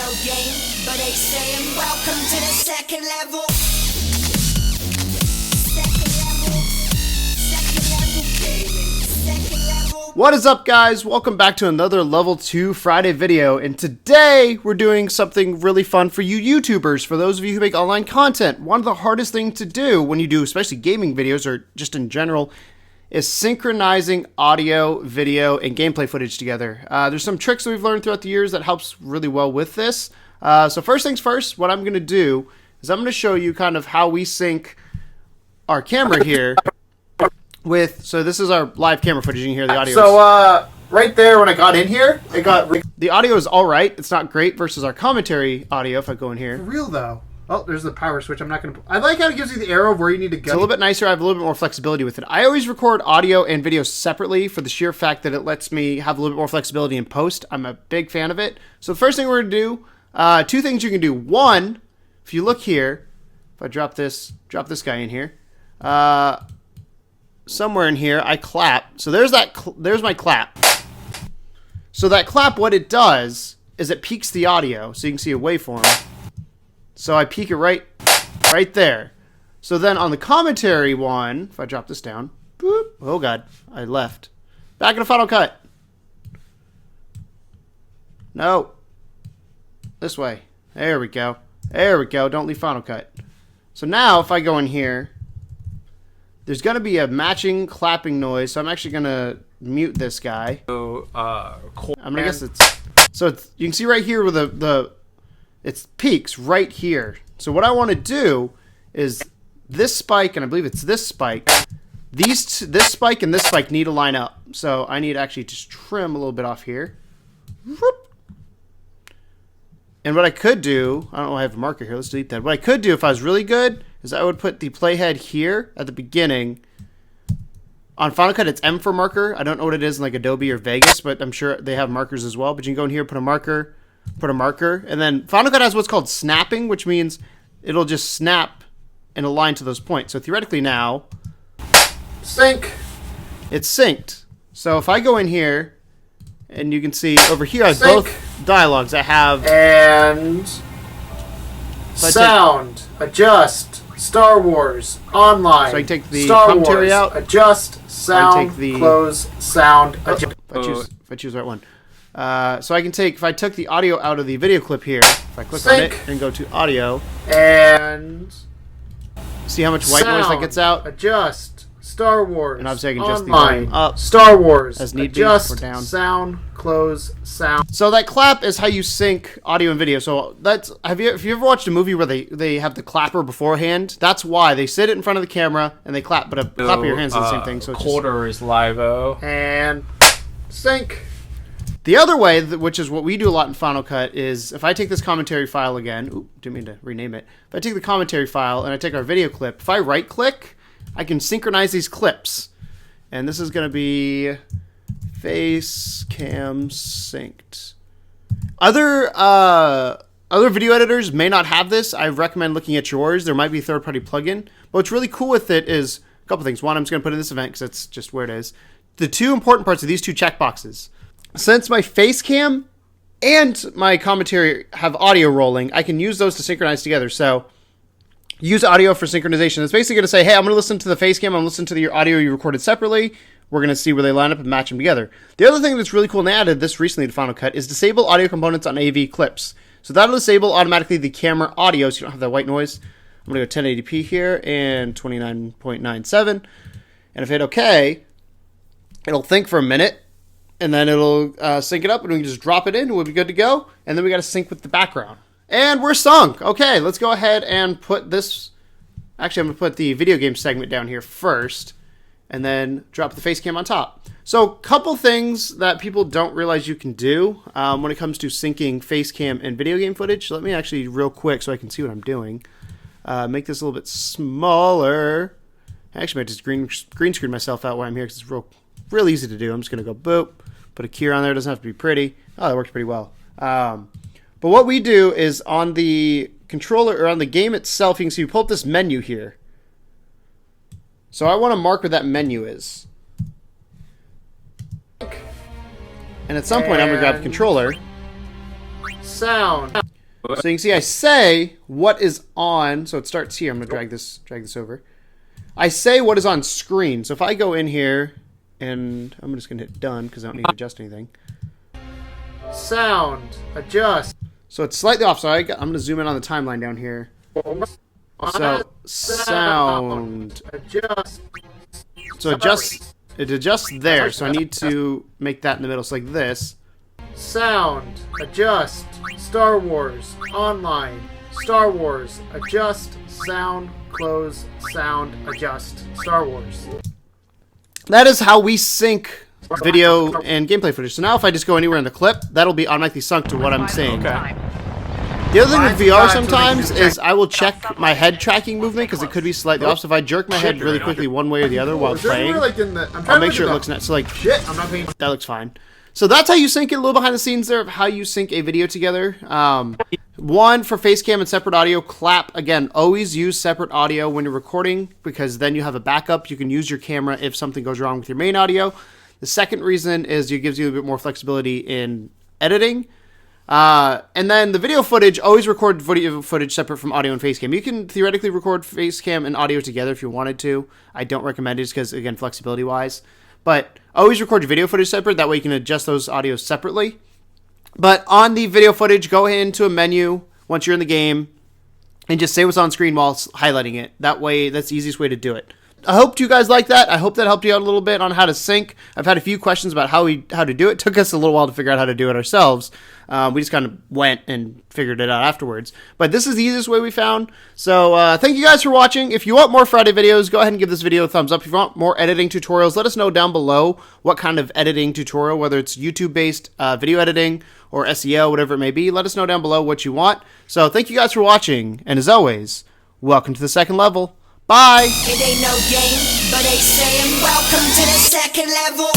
video game, but they saying welcome to the second level. Second level gaming. Second level. What is up, guys? Welcome back to another Level 2 Friday video, and today we're doing something really fun for you YouTubers, for those of you who make online content. One of the hardest things to do when you do especially gaming videos, or just in general, is synchronizing audio, video, and gameplay footage together. There's some tricks that we've learned throughout the years that helps really well with this. So first things first, what I'm going to do is I'm going to show you kind of how we sync our camera here with, so this is our live camera footage. You can hear the audio. So, right there when I got in here, the audio is all right. It's not great versus our commentary audio if I go in here. For real though. Oh, there's the power switch. I'm not going to... I like how it gives you the arrow of where you need to go. It's a little bit nicer. I have a little bit more flexibility with it. I always record audio and video separately for the sheer fact that it lets me have a little bit more flexibility in post. I'm a big fan of it. So the first thing we're going to do, two things you can do. One, if you look here, if I drop this guy in here, somewhere in here, I clap. So there's there's my clap. So that clap, what it does is it peaks the audio, so you can see a waveform. So I peak it right there. So then on the commentary one, if I drop this down, boop, oh god, I left. Back in the Final Cut. No. This way. There we go. There we go. Don't leave Final Cut. So now if I go in here, there's going to be a matching clapping noise. So I'm actually going to mute this guy. I'm going to guess you can see right here where it peaks right here. So what I want to do is this spike, and I believe it's this spike. This spike and this spike need to line up. So I need to actually just trim a little bit off here. And what I could do, I don't know, I have a marker here. Let's delete that. What I could do if I was really good is I would put the playhead here at the beginning. On Final Cut, it's M for marker. I don't know what it is in like Adobe or Vegas, but I'm sure they have markers as well. But you can go in here, put a marker, and then Final Cut has what's called snapping, which means it'll just snap and align to those points. So theoretically now, sync. It's synced. So if I go in here, and you can see over here I have sync. both dialogues. I have and sound, adjust, Star Wars, online. So I take the Star commentary Wars, out. Adjust, sound, take the, close, sound, adjust. If I choose the right one. So I can take, if I took the audio out of the video clip here, if I click on it and go to audio, and see how much white noise that gets out? Adjust, Star Wars, and obviously I can adjust online, the volume up, Star Wars, as need adjust, be, or down. Sound, close, sound. So that clap is how you sync audio and video. So that's, if you ever watched a movie where they have the clapper beforehand? That's why they sit it in front of the camera and they clap, but a clap of your hands is the same thing. So it's quarter is live-o. And sync. The other way, which is what we do a lot in Final Cut, is if I take this commentary file again, didn't mean to rename it. If I take the commentary file and I take our video clip, if I right-click, I can synchronize these clips. And this is going to be facecam synced. Other video editors may not have this. I recommend looking at yours. There might be a third-party plugin. But what's really cool with it is a couple things. One, I'm just going to put in this event because that's just where it is. The two important parts are these two checkboxes. Since my face cam and my commentary have audio rolling, I can use those to synchronize together. So use audio for synchronization. It's basically going to say, hey, I'm going to listen to the face cam. I'm going to listen to your audio you recorded separately. We're going to see where they line up and match them together. The other thing that's really cool, and they added this recently to Final Cut, is disable audio components on AV clips. So that'll disable automatically the camera audio so you don't have that white noise. I'm going to go 1080p here and 29.97. And if I hit OK, it'll think for a minute. And then it'll sync it up, and we can just drop it in, and we'll be good to go. And then we got to sync with the background. And we're sunk. Okay, let's go ahead and put this... Actually, I'm going to put the video game segment down here first, and then drop the face cam on top. So, couple things that people don't realize you can do when it comes to syncing face cam and video game footage. Let me actually, real quick, so I can see what I'm doing, make this a little bit smaller. I actually might just green screen myself out while I'm here, because it's real easy to do. I'm just going to go boop, put a key on there. It doesn't have to be pretty. Oh, that works pretty well. But what we do is on the controller, or on the game itself, you can see we pull up this menu here. So I want to mark where that menu is. And at some point, I'm going to grab the controller. Sound. So you can see I say what is on. So it starts here. I'm gonna drag this over. I say what is on screen. So if I go in here and I'm just gonna hit done because I don't need to adjust anything. Sound. Adjust. So it's slightly off. So I'm gonna zoom in on the timeline down here. So sound. Adjust. So it adjusts there. So I need to make that in the middle. So like this. Sound. Adjust. Star Wars. Online. Star Wars. Adjust. Sound. Close. Sound. Adjust. Star Wars. That is how we sync video and gameplay footage. So now if I just go anywhere in the clip, that'll be automatically sunk to what I'm saying. Okay. The other thing with VR sometimes is I will check my head tracking movement because it could be slightly off. So if I jerk my head really quickly one way or the other while playing, I'll make sure it looks nice. So like, Shit, I'm not paying. that looks fine. So that's how you sync it. A little behind the scenes there of how you sync a video together. One, for facecam and separate audio, clap. Again, always use separate audio when you're recording because then you have a backup. You can use your camera if something goes wrong with your main audio. The second reason is it gives you a bit more flexibility in editing. And then the video footage, always record video footage separate from audio and facecam. You can theoretically record facecam and audio together if you wanted to. I don't recommend it just because, again, flexibility-wise. But always record your video footage separate. That way you can adjust those audios separately. But on the video footage, go into a menu once you're in the game and just say what's on screen while highlighting it. That way, that's the easiest way to do it. I hope you guys like that. I hope that helped you out a little bit on how to sync. I've had a few questions about how to do it. It took us a little while to figure out how to do it ourselves. We just kind of went and figured it out afterwards. But this is the easiest way we found. So thank you guys for watching. If you want more Friday videos, go ahead and give this video a thumbs up. If you want more editing tutorials, let us know down below what kind of editing tutorial, whether it's YouTube-based video editing or SEO, whatever it may be. Let us know down below what you want. So thank you guys for watching. And as always, welcome to the second level. Bye! It ain't no game, but they saying welcome to the second level.